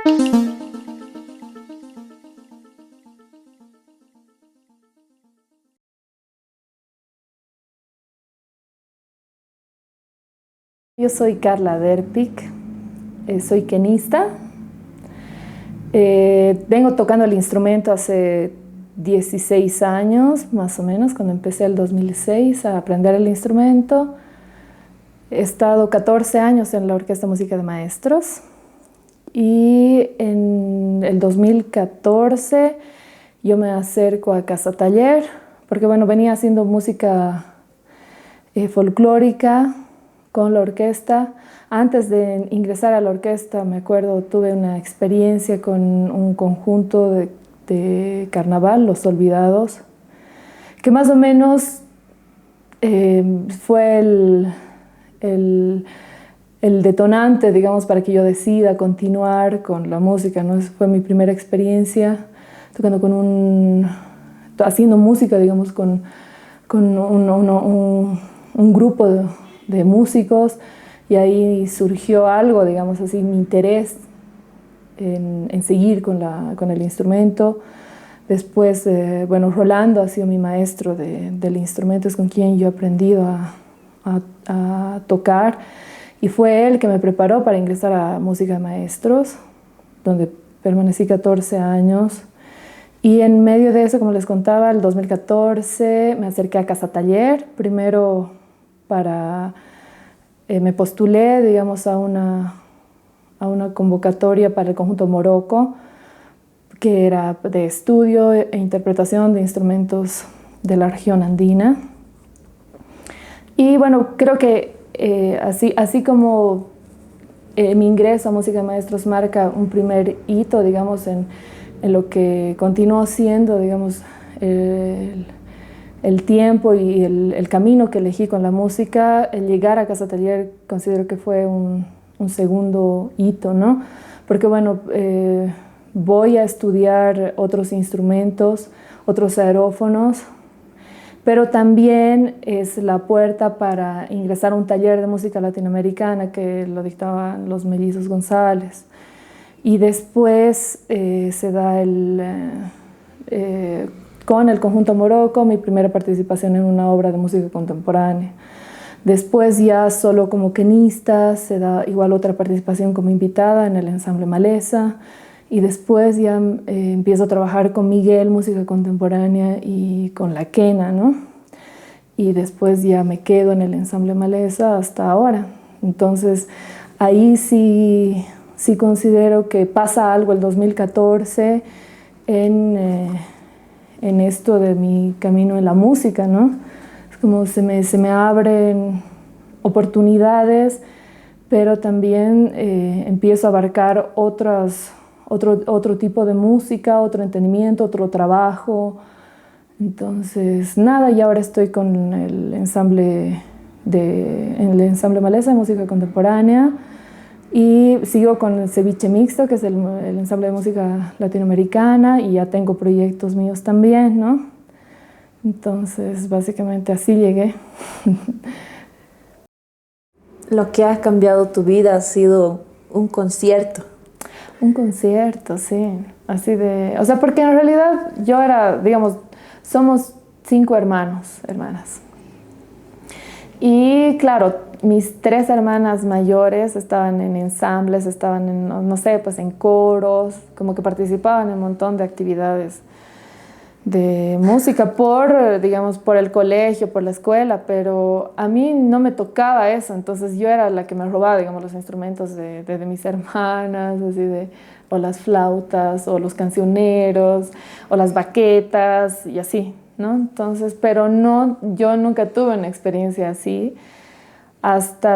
Yo soy Carla Derpik, soy quenista. Vengo tocando el instrumento hace 16 años, más o menos, cuando empecé el 2006 a aprender el instrumento. He estado 14 años en la Orquesta de Música de Maestros y en el 2014 yo me acerco a Casa Taller porque bueno, venía haciendo música folclórica con la orquesta. Antes de ingresar a la orquesta, me acuerdo, tuve una experiencia con un conjunto de carnaval, Los Olvidados, que más o menos fue el detonante, digamos, para que yo decida continuar con la música, ¿no? Fue mi primera experiencia tocando haciendo música, digamos, con un grupo de músicos, y ahí surgió algo, digamos así, mi interés en seguir con el instrumento. Después, bueno, Rolando ha sido mi maestro del instrumento, es con quien yo he aprendido a tocar, y fue él que me preparó para ingresar a Música de Maestros, donde permanecí 14 años. Y en medio de eso, como les contaba, el 2014 me acerqué a Casa Taller, primero me postulé, digamos, a una convocatoria para el conjunto Morocco, que era de estudio e interpretación de instrumentos de la región andina. Y bueno, creo que así como mi ingreso a Música de Maestros marca un primer hito, digamos, en lo que continuó siendo, digamos, el tiempo y el camino que elegí con la música, el llegar a Casa Taller considero que fue un segundo hito, ¿no? Porque bueno, voy a estudiar otros instrumentos, otros aerófonos, pero también es la puerta para ingresar a un taller de música latinoamericana que lo dictaban los Mellizos González. Y después se da con el conjunto Morocco mi primera participación en una obra de música contemporánea. Después ya solo como quenista se da igual otra participación como invitada en el ensamble Maleza, y después ya empiezo a trabajar con Miguel, música contemporánea, y con la quena, ¿no? Y después ya me quedo en el ensamble Maleza hasta ahora. Entonces ahí sí considero que pasa algo el 2014 en esto de mi camino en la música, ¿no? Es como se me abren oportunidades, pero también empiezo a abarcar otro tipo de música, otro entendimiento, otro trabajo. Entonces, nada, y ahora estoy con el ensamble Maleza de música contemporánea, y sigo con el Ceviche Mixto, que es el ensamble de música latinoamericana, y ya tengo proyectos míos también, ¿no? Entonces, básicamente así llegué. Lo que ha cambiado tu vida ha sido un concierto. Un concierto, sí. Así de... O sea, porque en realidad yo era, digamos, somos 5 hermanas. Y claro, mis 3 hermanas mayores estaban en ensambles, estaban en, no sé, pues en coros, como que participaban en un montón de actividades de música digamos, por el colegio, por la escuela, pero a mí no me tocaba eso. Entonces yo era la que me robaba, digamos, los instrumentos de mis hermanas, o las flautas, o los cancioneros, o las baquetas, y así, ¿no? Entonces, pero no, yo nunca tuve una experiencia así,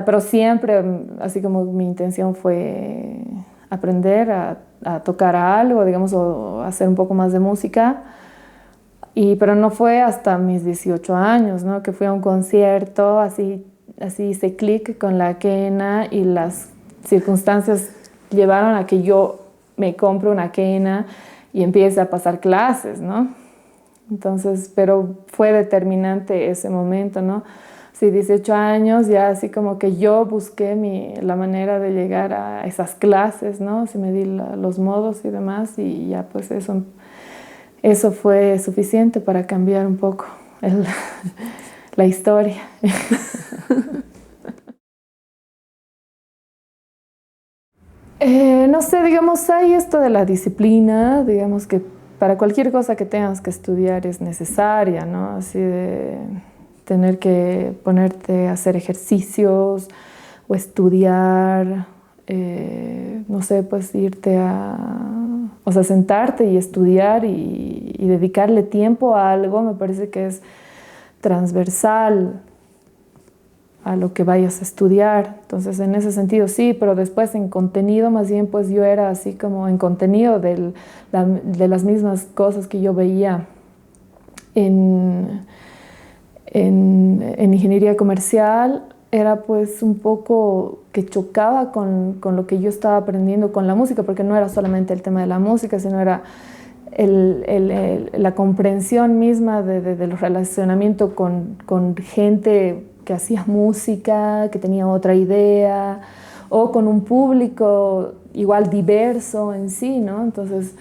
pero siempre, así como mi intención fue aprender a tocar algo, digamos, o hacer un poco más de música. Pero no fue hasta mis 18 años, ¿no? Que fui a un concierto, así hice clic con la quena, y las circunstancias llevaron a que yo me compre una quena y empiece a pasar clases, ¿no? Entonces, pero fue determinante ese momento, ¿no? sí, 18 años, ya así como que yo busqué la manera de llegar a esas clases, ¿no? Sí me di los modos y demás y ya pues eso fue suficiente para cambiar un poco la historia. No sé, digamos, hay esto de la disciplina, digamos que para cualquier cosa que tengas que estudiar es necesaria, ¿no? Así de tener que ponerte a hacer ejercicios o estudiar, no sé, pues o sea, sentarte y estudiar y dedicarle tiempo a algo, me parece que es transversal a lo que vayas a estudiar. Entonces, en ese sentido sí, pero después en contenido, más bien, pues yo era así como en contenido de las mismas cosas que yo veía en, en ingeniería comercial, era pues un poco que chocaba con lo que yo estaba aprendiendo con la música, porque no era solamente el tema de la música, sino era la comprensión misma del relacionamiento con gente que hacía música, que tenía otra idea, o con un público igual diverso en sí, ¿no? Entonces,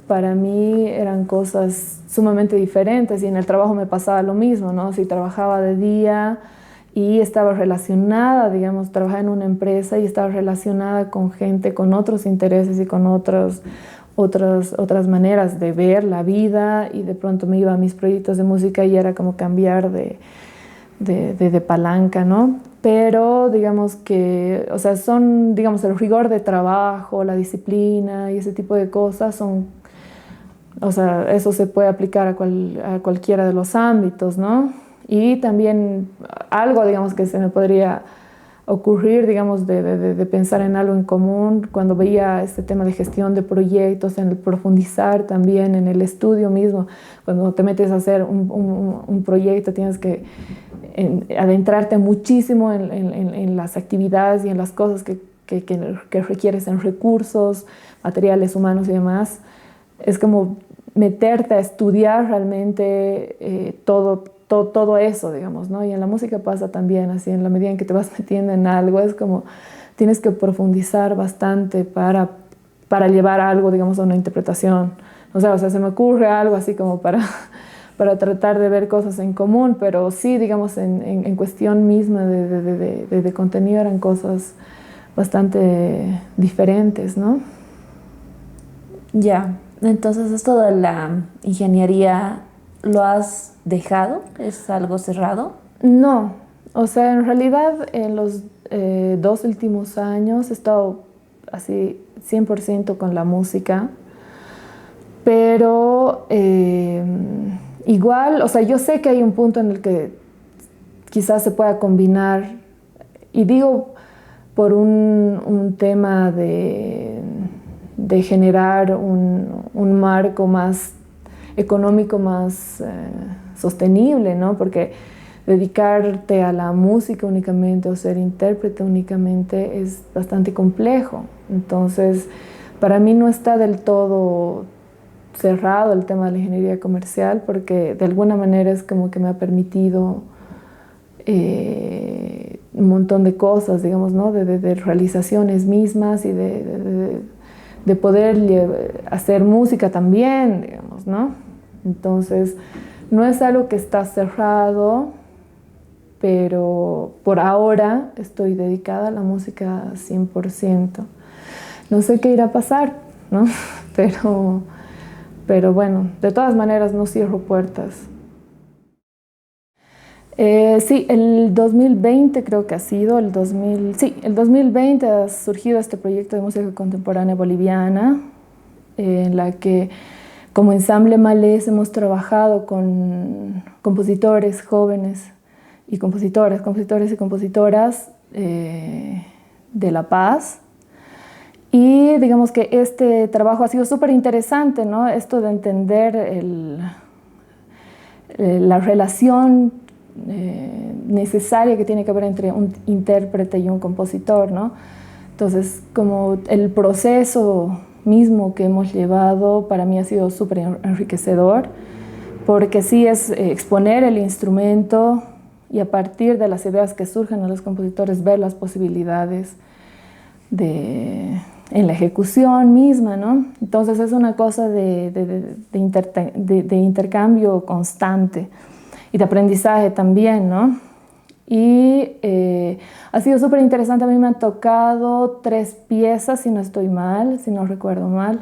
para mí eran cosas sumamente diferentes y en el trabajo me pasaba lo mismo, ¿no? Si trabajaba de día y estaba relacionada, digamos, trabajaba en una empresa y estaba relacionada con gente con otros intereses y con otras maneras de ver la vida y de pronto me iba a mis proyectos de música y era como cambiar de palanca, ¿no? Pero digamos que, o sea, digamos, el rigor de trabajo, la disciplina y ese tipo de cosas o sea, eso se puede aplicar a cualquiera de los ámbitos, ¿no? Y también algo, digamos, que se me podría ocurrir, digamos, de pensar en algo en común, cuando veía este tema de gestión de proyectos, en el profundizar también en el estudio mismo, cuando te metes a hacer un proyecto tienes que adentrarte muchísimo en las actividades y en las cosas que requieres en recursos, materiales humanos y demás. Es como meterte a estudiar realmente todo eso, digamos, ¿no? Y en la música pasa también así, en la medida en que te vas metiendo en algo, es como tienes que profundizar bastante para llevar algo, digamos, a una interpretación. O sea, se me ocurre algo así como para tratar de ver cosas en común, pero sí, digamos, en cuestión misma de contenido eran cosas bastante diferentes, ¿no? Ya, entonces esto de la ingeniería lo has dejado, ¿es algo cerrado? No, o sea, en realidad en los 2 últimos años he estado así 100% con la música, pero igual, o sea, yo sé que hay un punto en el que quizás se pueda combinar, y digo por un tema de generar un marco más económico, más sostenible, ¿no? Porque dedicarte a la música únicamente o ser intérprete únicamente es bastante complejo. Entonces, para mí no está del todo cerrado el tema de la ingeniería comercial porque de alguna manera es como que me ha permitido un montón de cosas, digamos, ¿no? De realizaciones mismas y de poder hacer música también, digamos, ¿no? Entonces, no es algo que está cerrado, pero por ahora estoy dedicada a la música 100%. No sé qué irá a pasar, ¿no? Pero bueno, de todas maneras no cierro puertas. Sí, el 2020 creo que ha sido, sí, el 2020 ha surgido este proyecto de música contemporánea boliviana, en la que como ensamble Malés hemos trabajado con compositores jóvenes y compositores y compositoras de La Paz. Y digamos que este trabajo ha sido súper interesante, ¿no? Esto de entender la relación necesaria que tiene que haber entre un intérprete y un compositor, ¿no? Entonces, como el proceso mismo que hemos llevado para mí ha sido súper enriquecedor, porque sí es exponer el instrumento y a partir de las ideas que surgen a los compositores ver las posibilidades en la ejecución misma, ¿no? Entonces es una cosa de intercambio constante y de aprendizaje también, ¿no? Y ha sido súper interesante. A mí me han tocado 3 piezas, si no estoy mal, si no recuerdo mal,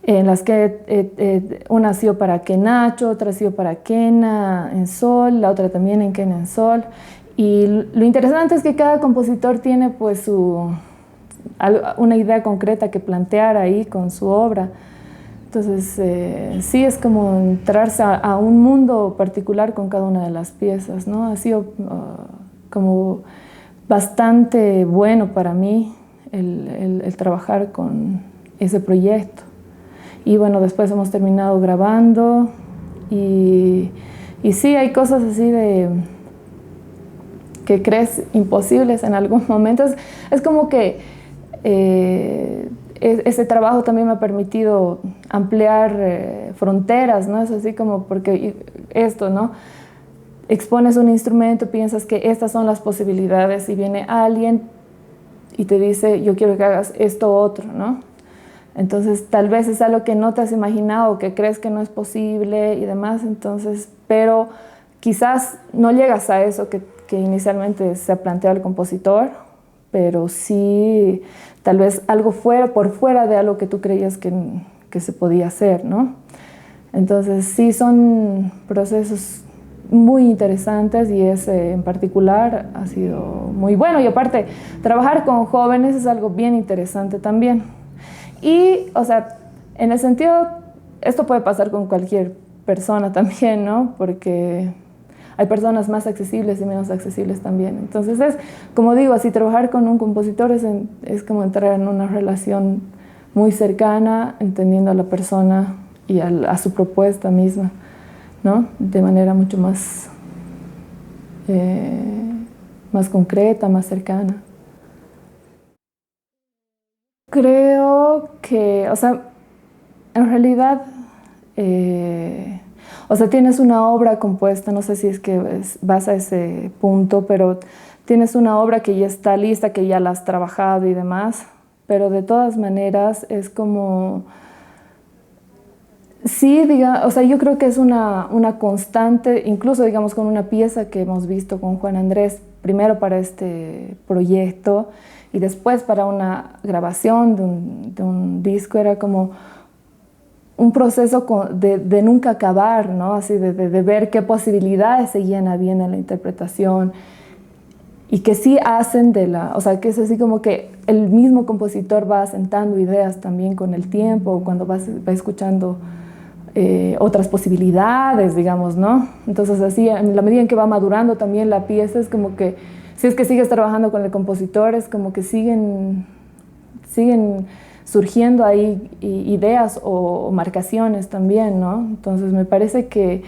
en las que una ha sido para Kenacho, otra ha sido para Kena en sol, la otra también en Kena en sol. Y lo interesante es que cada compositor tiene pues una idea concreta que plantear ahí con su obra. Entonces, sí es como entrarse a un mundo particular con cada una de las piezas, ¿no? Ha sido como bastante bueno para mí el trabajar con ese proyecto. Y bueno, después hemos terminado grabando y sí, hay cosas así que crees imposibles en algún momento. Es como que ese trabajo también me ha permitido ampliar fronteras, ¿no? Es así como porque esto, ¿no? Expones un instrumento, piensas que estas son las posibilidades y viene alguien y te dice, yo quiero que hagas esto otro, ¿no? Entonces tal vez es algo que no te has imaginado, que crees que no es posible y demás, entonces, pero quizás no llegas a eso que inicialmente se ha planteado el compositor, pero sí tal vez algo por fuera de algo que tú creías que se podía hacer, ¿no? Entonces sí son procesos muy interesantes y ese en particular ha sido muy bueno. Y aparte, trabajar con jóvenes es algo bien interesante también. Y, o sea, en el sentido, esto puede pasar con cualquier persona también, ¿no? Porque hay personas más accesibles y menos accesibles también. Entonces es, como digo, así trabajar con un compositor es como entrar en una relación muy cercana, entendiendo a la persona y a su propuesta misma, ¿no? De manera mucho más, más concreta, más cercana. Creo que, o sea, en realidad, o sea, tienes una obra compuesta, no sé si es que vas a ese punto, pero tienes una obra que ya está lista, que ya la has trabajado y demás, pero de todas maneras es como, sí, o sea, yo creo que es una constante, incluso digamos con una pieza que hemos visto con Juan Andrés, primero para este proyecto y después para una grabación de un disco, era como un proceso de nunca acabar, ¿no? Así de ver qué posibilidades seguían habiendo en la interpretación y que sí hacen o sea, que es así como que el mismo compositor va asentando ideas también con el tiempo, cuando va escuchando otras posibilidades, digamos, ¿no? Entonces así, en la medida en que va madurando también la pieza, es como que, si es que sigues trabajando con el compositor, es como que siguen surgiendo ahí ideas o marcaciones también, ¿no? Entonces me parece que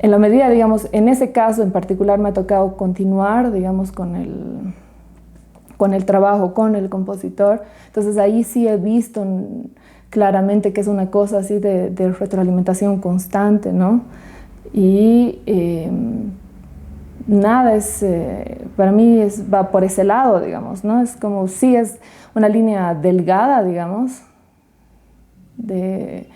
en la medida, digamos, en ese caso en particular me ha tocado continuar, digamos, con el trabajo con el compositor. Entonces ahí sí he visto claramente que es una cosa así de retroalimentación constante, ¿no? Y nada, para mí va por ese lado, digamos, ¿no? Es como, sí es una línea delgada, digamos, de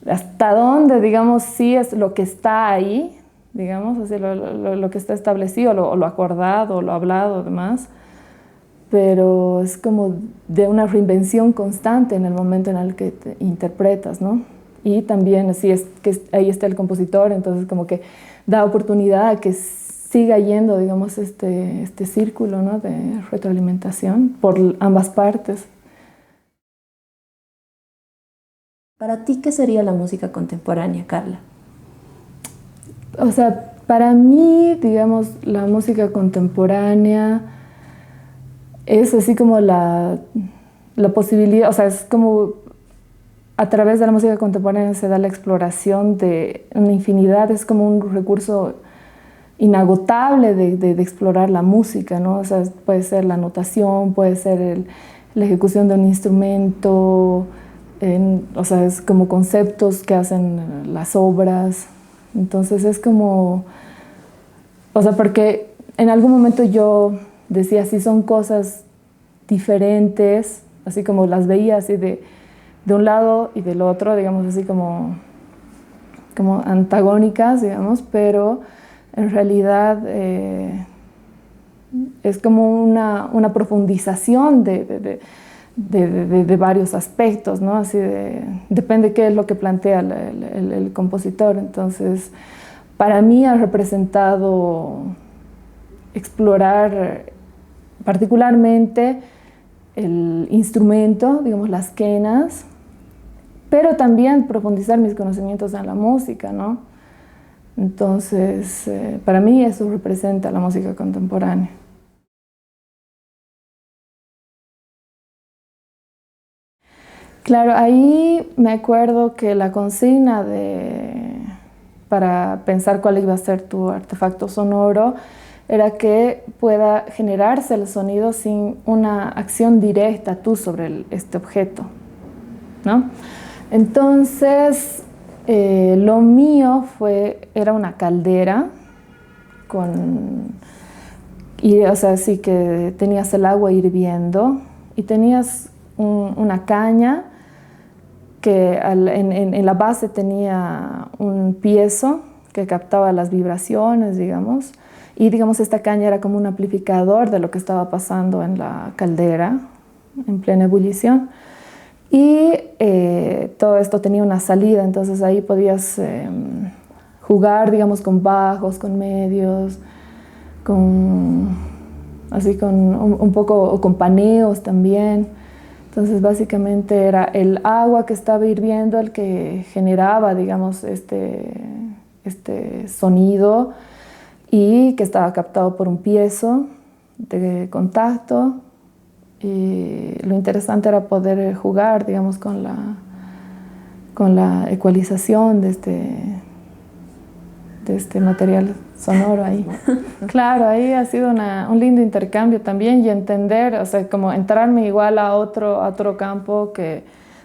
hasta dónde, digamos, sí es lo que está ahí, digamos, así lo que está establecido, lo acordado, lo hablado, demás, pero es como de una reinvención constante en el momento en el que te interpretas, ¿no? Y también así es que ahí está el compositor, entonces como que da oportunidad a que siga yendo, digamos, este círculo, ¿no? De retroalimentación por ambas partes. ¿Para ti qué sería la música contemporánea, Carla? O sea, para mí, digamos, la música contemporánea es así como la posibilidad, o sea, es como a través de la música contemporánea se da la exploración de una infinidad, es como un recurso inagotable de explorar la música, ¿no? O sea, puede ser la notación, puede ser la ejecución de un instrumento, o sea, es como conceptos que hacen las obras. Entonces es como O sea, porque en algún momento yo decía, si son cosas diferentes, así como las veía así de un lado y del otro, digamos así como antagónicas, digamos, pero en realidad es como una profundización de varios aspectos, ¿no? Así depende qué es lo que plantea el compositor. Entonces, para mí ha representado explorar particularmente el instrumento, digamos, las quenas, pero también profundizar mis conocimientos en la música, ¿no? Entonces, para mí eso representa la música contemporánea. Claro, ahí me acuerdo que la consigna para pensar cuál iba a ser tu artefacto sonoro era que pueda generarse el sonido sin una acción directa tú sobre este objeto, ¿no? Entonces, lo mío era una caldera o sea, sí que tenías el agua hirviendo y tenías una caña que en la base tenía un piezo que captaba las vibraciones, digamos, y digamos esta caña era como un amplificador de lo que estaba pasando en la caldera en plena ebullición. Y todo esto tenía una salida, entonces ahí podías jugar, digamos, con bajos, con medios, así con un poco, o con paneos también. Entonces básicamente era el agua que estaba hirviendo el que generaba, digamos, este sonido y que estaba captado por un piezo de contacto. Y lo interesante era poder jugar, digamos, con la ecualización de este material sonoro ahí. Claro, ahí ha sido un lindo intercambio también y entender, o sea, como entrarme igual a otro campo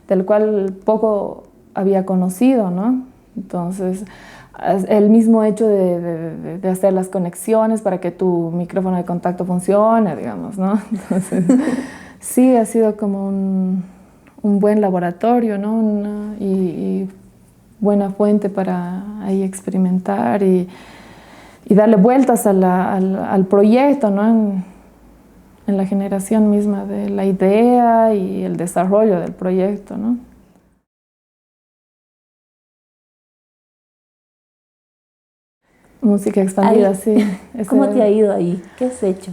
del cual poco había conocido, ¿no? Entonces, el mismo hecho de hacer las conexiones para que tu micrófono de contacto funcione, digamos, ¿no? Entonces, sí, ha sido como un buen laboratorio, ¿no? Y buena fuente para ahí experimentar y darle vueltas al proyecto, ¿no? En la generación misma de la idea y el desarrollo del proyecto, ¿no? Música expandida, sí. ¿Cómo te ha ido ahí? ¿Qué has hecho?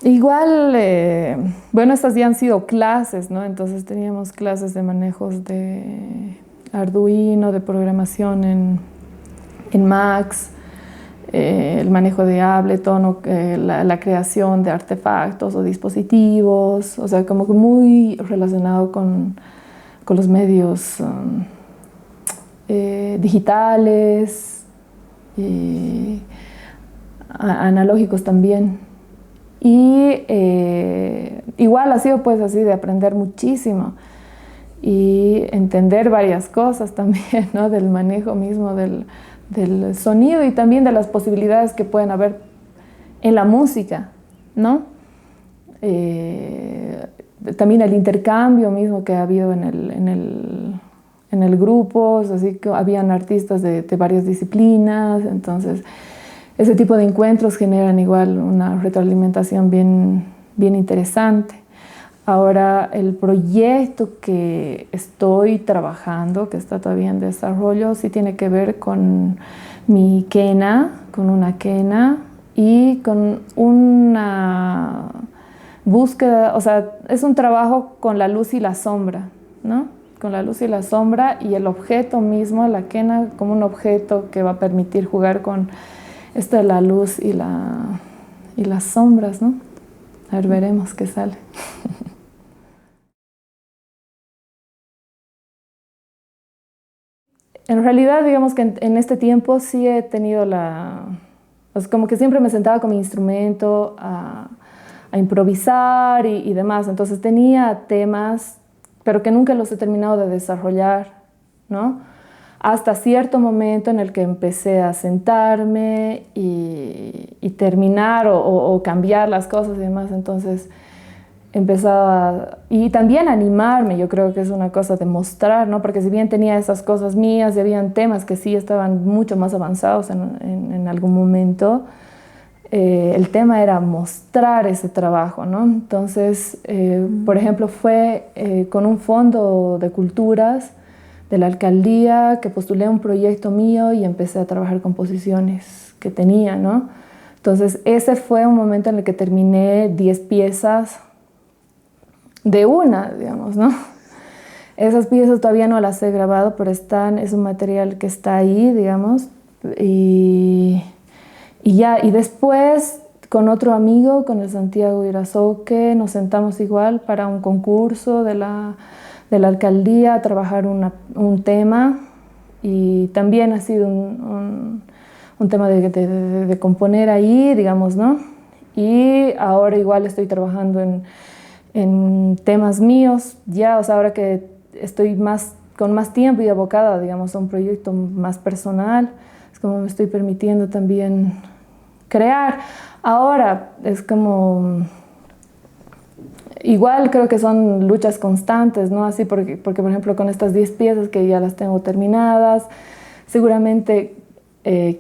Igual, bueno, estas ya han sido clases, ¿no? Entonces teníamos clases de manejos de Arduino, de programación en Max, el manejo de Ableton, la creación de artefactos o dispositivos, o sea, como que muy relacionado con los medios digitales y analógicos también. Y igual ha sido pues así de aprender muchísimo y entender varias cosas también, ¿no? Del manejo mismo del sonido y también de las posibilidades que pueden haber en la música, ¿no? También el intercambio mismo que ha habido en el grupo, así que habían artistas de varias disciplinas, entonces ese tipo de encuentros generan igual una retroalimentación bien, bien interesante. Ahora, el proyecto que estoy trabajando, que está todavía en desarrollo, sí tiene que ver con mi quena, con una quena y con una búsqueda, o sea, es un trabajo con la luz y la sombra, ¿no? Con la luz y la sombra y el objeto mismo, la quena como un objeto que va a permitir jugar con esto de la luz y las sombras, ¿no? A ver, veremos qué sale. En realidad, digamos que en este tiempo sí he tenido pues como que siempre me sentaba con mi instrumento a improvisar y demás. Entonces tenía temas, pero que nunca los he terminado de desarrollar, ¿no? hasta cierto momento en el que empecé a sentarme y terminar o cambiar las cosas y demás. Entonces empezaba, y también animarme, yo creo que es una cosa de mostrar, ¿no? Porque si bien tenía esas cosas mías y habían temas que sí estaban mucho más avanzados en algún momento, el tema era mostrar ese trabajo, ¿no? Entonces, por ejemplo, fue con un fondo de culturas de la alcaldía que postulé un proyecto mío y empecé a trabajar composiciones que tenía, ¿no? Entonces, ese fue un momento en el que terminé 10 piezas de una, digamos, ¿no? Esas piezas todavía no las he grabado, pero es un material que está ahí, digamos, y ya, y después con otro amigo, con el Santiago Irazoque, nos sentamos igual para un concurso de la alcaldía a trabajar un tema, y también ha sido un tema de componer ahí, digamos, ¿no? Y ahora igual estoy trabajando en temas míos, ya, o sea, ahora que estoy con más tiempo y abocada, digamos, a un proyecto más personal, es como me estoy permitiendo también crear. Ahora es como, igual creo que son luchas constantes, ¿no? Así porque por ejemplo, con estas 10 piezas que ya las tengo terminadas, seguramente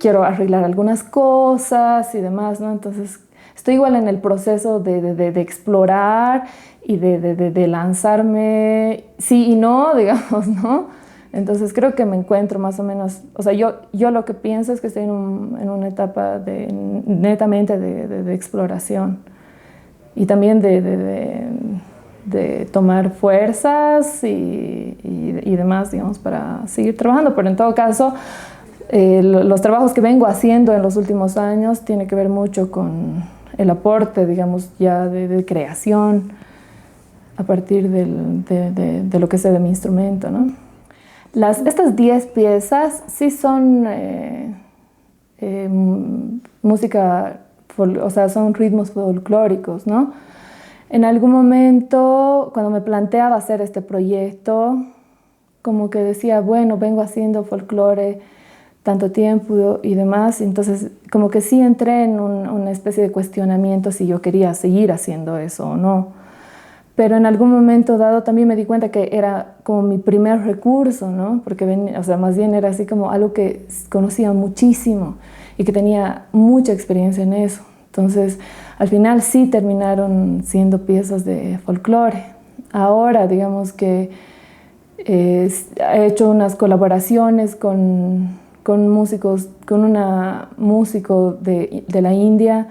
quiero arreglar algunas cosas y demás, ¿no? Entonces, estoy igual en el proceso de explorar y de lanzarme sí y no, digamos, ¿no? Entonces creo que me encuentro más o menos, o sea, yo lo que pienso es que estoy en una etapa netamente de exploración y también de tomar fuerzas y demás, digamos, para seguir trabajando. Pero en todo caso, los trabajos que vengo haciendo en los últimos años tienen que ver mucho con el aporte, digamos, ya de creación a partir de lo que sé de mi instrumento, ¿no? Estas 10 piezas sí son música, o sea, son ritmos folclóricos, ¿no? En algún momento, cuando me planteaba hacer este proyecto, como que decía, bueno, vengo haciendo folclore tanto tiempo y demás, entonces como que sí entré en una especie de cuestionamiento si yo quería seguir haciendo eso o no. Pero en algún momento dado también me di cuenta que era como mi primer recurso, ¿no? Porque o sea, más bien era así como algo que conocía muchísimo y que tenía mucha experiencia en eso. Entonces, al final sí terminaron siendo piezas de folclore. Ahora, digamos que he hecho unas colaboraciones con músicos, con una músico de la India,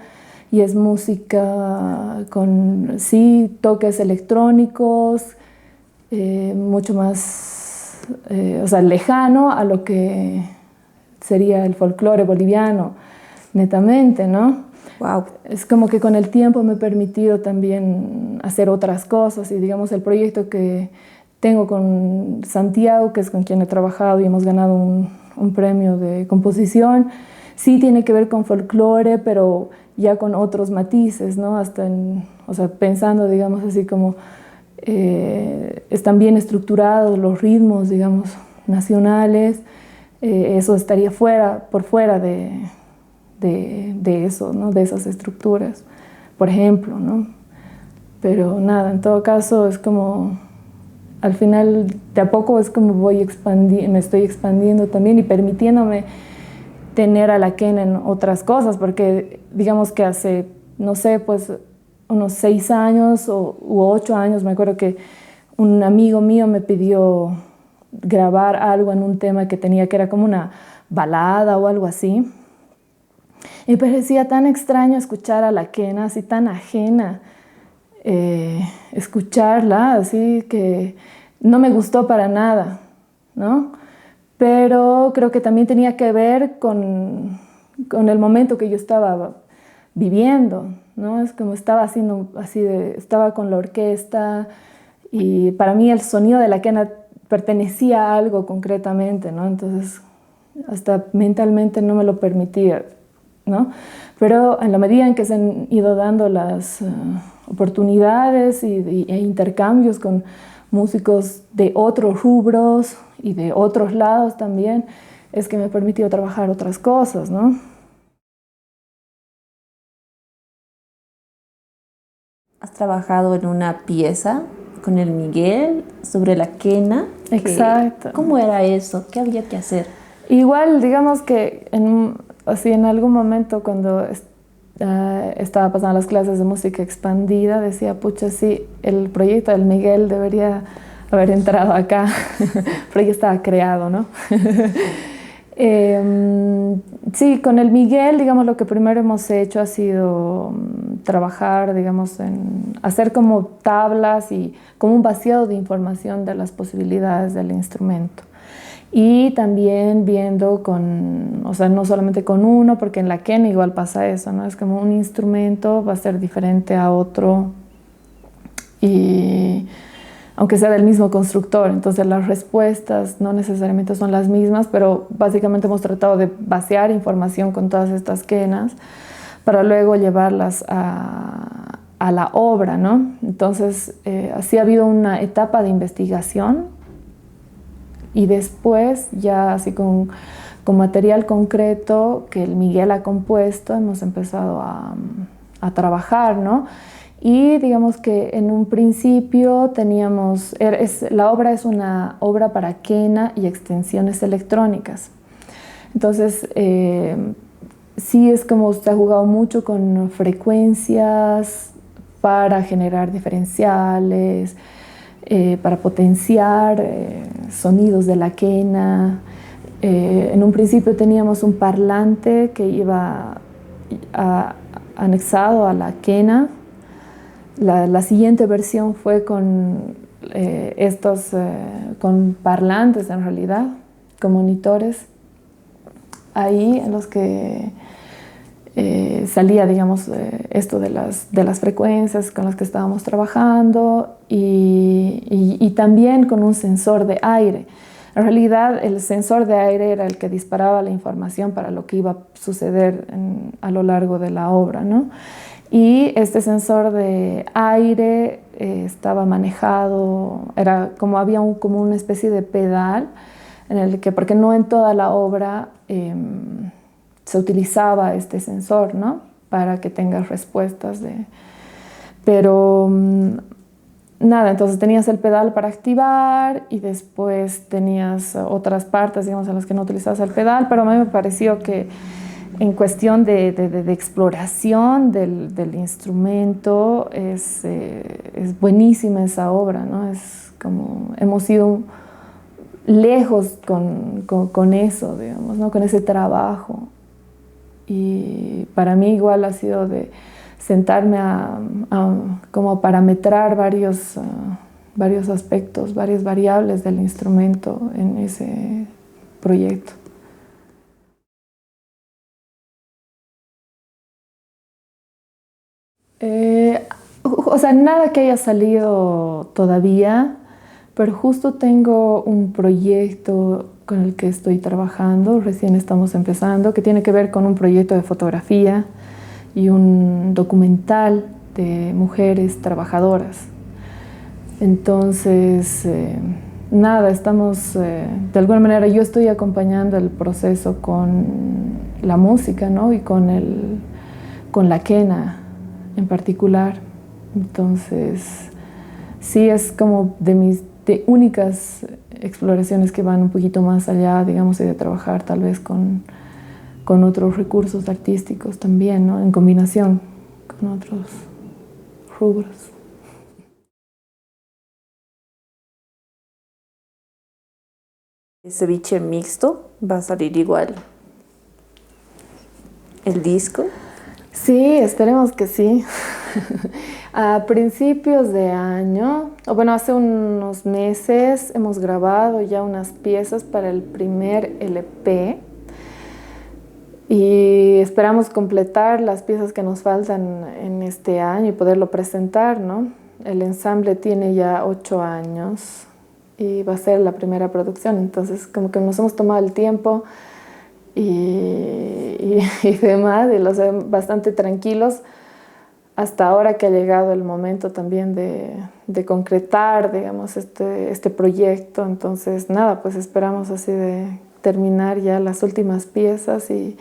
y es música con, sí, toques electrónicos, mucho más, o sea, lejano a lo que sería el folclore boliviano, netamente, ¿no? Wow. Es como que con el tiempo me he permitido también hacer otras cosas, y digamos el proyecto que tengo con Santiago, que es con quien he trabajado y hemos ganado un premio de composición, sí tiene que ver con folclore, pero ya con otros matices, ¿no? O sea, pensando, digamos, así como están bien estructurados los ritmos, digamos, nacionales, eso estaría por fuera de eso, ¿no? De esas estructuras, por ejemplo, ¿no? Pero nada, en todo caso es como, al final, de a poco es como me estoy expandiendo también y permitiéndome tener a la quena en otras cosas, porque digamos que hace, no sé, pues unos 6 años u 8 años, me acuerdo que un amigo mío me pidió grabar algo en un tema que tenía, que era como una balada o algo así. Y me parecía tan extraño escuchar a la quena, así tan ajena, escucharla, así que no me gustó para nada, ¿no? Pero creo que también tenía que ver con el momento que yo estaba viviendo, ¿no? Es como estaba haciendo estaba con la orquesta, y para mí el sonido de la quena pertenecía a algo concretamente, ¿no? Entonces hasta mentalmente no me lo permitía, ¿no? Pero en la medida en que se han ido dando las oportunidades e intercambios con músicos de otros rubros y de otros lados también, es que me permitió trabajar otras cosas, ¿no? Has trabajado en una pieza con el Miguel sobre la quena. Exacto. ¿Cómo era eso? ¿Qué había que hacer? Igual, digamos que así en algún momento cuando estaba pasando las clases de música expandida, decía, pucha, sí, el proyecto del Miguel debería haber entrado acá, pero ya estaba creado, ¿no? Sí, con el Miguel, digamos, lo que primero hemos hecho ha sido trabajar, digamos, en hacer como tablas y como un vaciado de información de las posibilidades del instrumento. Y también viendo o sea, no solamente con uno, porque en la quena igual pasa eso, ¿no? Es como un instrumento va a ser diferente a otro, y aunque sea del mismo constructor, entonces las respuestas no necesariamente son las mismas, pero básicamente hemos tratado de vaciar información con todas estas quenas para luego llevarlas a la obra, ¿no? Entonces, así ha habido una etapa de investigación y después ya así con material concreto que el Miguel ha compuesto, hemos empezado a trabajar, ¿no? Y digamos que en un principio teníamos, la obra es una obra para quena y extensiones electrónicas. Entonces, sí es como se ha jugado mucho con frecuencias para generar diferenciales, para potenciar sonidos de la quena. En un principio teníamos un parlante que iba anexado a la quena. La siguiente versión fue con con parlantes en realidad, con monitores, ahí en los que salía, digamos, esto de las frecuencias con las que estábamos trabajando y también con un sensor de aire. En realidad, el sensor de aire era el que disparaba la información para lo que iba a suceder a lo largo de la obra, ¿no? Y este sensor de aire estaba manejado, era como había como una especie de pedal en el que, porque no en toda la obra se utilizaba este sensor, ¿no? Para que tengas respuestas pero nada, entonces tenías el pedal para activar y después tenías otras partes, digamos, en las que no utilizabas el pedal, pero a mí me pareció que en cuestión de exploración del instrumento es buenísima esa obra, ¿no? Es como, hemos ido lejos con eso, digamos, ¿no? Con ese trabajo. Y para mí igual ha sido de sentarme como parametrar varios aspectos, varias variables del instrumento en ese proyecto. O sea, nada que haya salido todavía, pero justo tengo un proyecto con el que estoy trabajando, recién estamos empezando, que tiene que ver con un proyecto de fotografía y un documental de mujeres trabajadoras. Entonces, nada, estamos, de alguna manera yo estoy acompañando el proceso con la música, ¿no? Y con la quena en particular. Entonces, sí es como de mis únicas exploraciones que van un poquito más allá, digamos, y de trabajar tal vez con otros recursos artísticos también, ¿no? En combinación con otros rubros. Ceviche mixto, va a salir igual el disco. Sí, esperemos que sí. A principios de año, o bueno, hace unos meses hemos grabado ya unas piezas para el primer LP y esperamos completar las piezas que nos faltan en este año y poderlo presentar, ¿no? El ensamble tiene ya 8 años y va a ser la primera producción, entonces como que nos hemos tomado el tiempo y demás, y los bastante tranquilos, hasta ahora que ha llegado el momento también de concretar, digamos, este proyecto. Entonces, nada, pues esperamos así de terminar ya las últimas piezas y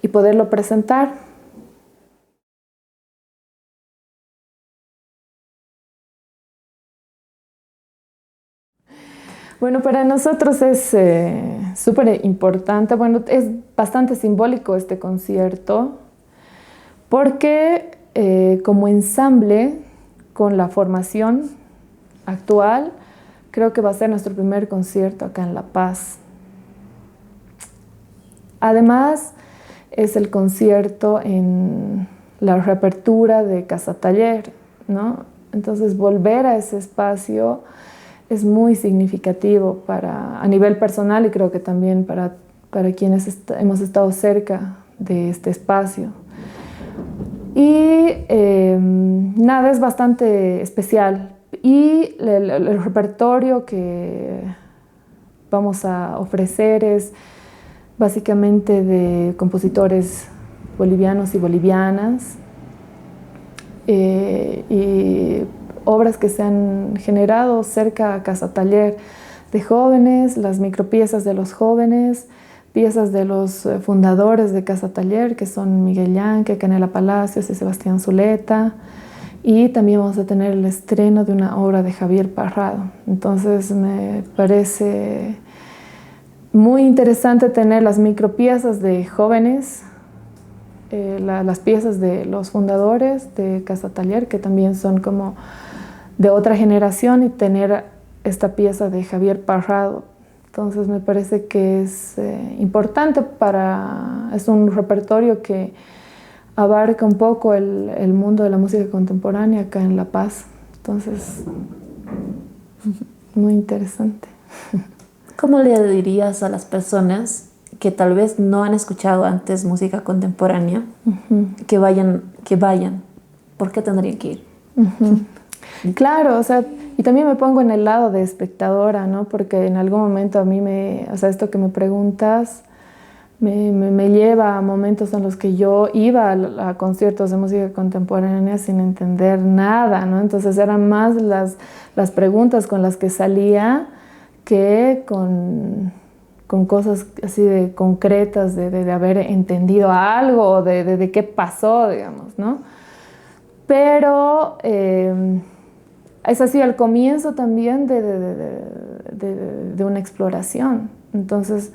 poderlo presentar. Bueno, para nosotros es súper importante, bueno, es bastante simbólico este concierto, porque como ensamble, con la formación actual, creo que va a ser nuestro primer concierto acá en La Paz. Además, es el concierto en la reapertura de Casa Taller, ¿no? Entonces, volver a ese espacio es muy significativo a nivel personal y creo que también para quienes hemos estado cerca de este espacio. Y nada, es bastante especial. Y el repertorio que vamos a ofrecer es básicamente de compositores bolivianos y bolivianas, y obras que se han generado cerca a Casa Taller de jóvenes, las micropiezas de los jóvenes, piezas de los fundadores de Casa Taller, que son Miguel Yanque, Canela Palacios y Sebastián Zuleta. Y también vamos a tener el estreno de una obra de Javier Parrado. Entonces me parece muy interesante tener las micropiezas de jóvenes, las piezas de los fundadores de Casa Taller, que también son como de otra generación, y tener esta pieza de Javier Parrado. Entonces me parece que es importante es un repertorio que abarca un poco el mundo de la música contemporánea acá en La Paz. Entonces, muy interesante. ¿Cómo le dirías a las personas que tal vez no han escuchado antes música contemporánea, que vayan? ¿Por qué tendrían que ir? Claro, o sea, y también me pongo en el lado de espectadora, ¿no? Porque en algún momento a mí o sea, esto que me preguntas me lleva a momentos en los que yo iba a conciertos de música contemporánea sin entender nada, ¿no? Entonces eran más las preguntas con las que salía que con cosas así de concretas, de haber entendido algo, o de qué pasó, digamos, ¿no? Pero es así el comienzo también de una exploración. Entonces,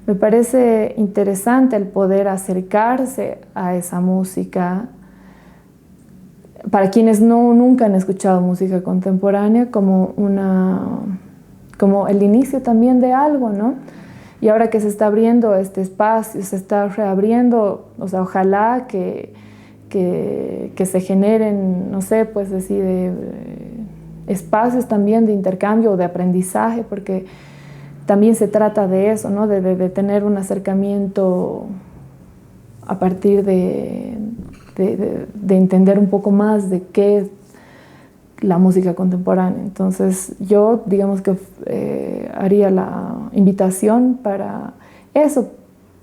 me parece interesante el poder acercarse a esa música para quienes nunca han escuchado música contemporánea, como el inicio también de algo, ¿no? Y ahora que se está abriendo este espacio, se está reabriendo, o sea, ojalá que se generen, no sé, pues decir, espacios también de intercambio o de aprendizaje, porque también se trata de eso, ¿no? De tener un acercamiento a partir de entender un poco más de qué es la música contemporánea. Entonces yo, digamos que haría la invitación para eso,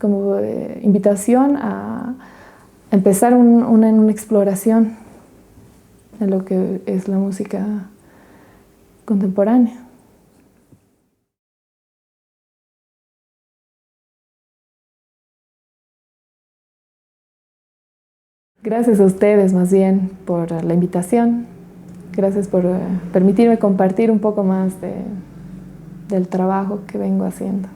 como invitación a empezar una exploración de lo que es la música contemporánea. Gracias a ustedes más bien por la invitación. Gracias por permitirme compartir un poco más del trabajo que vengo haciendo.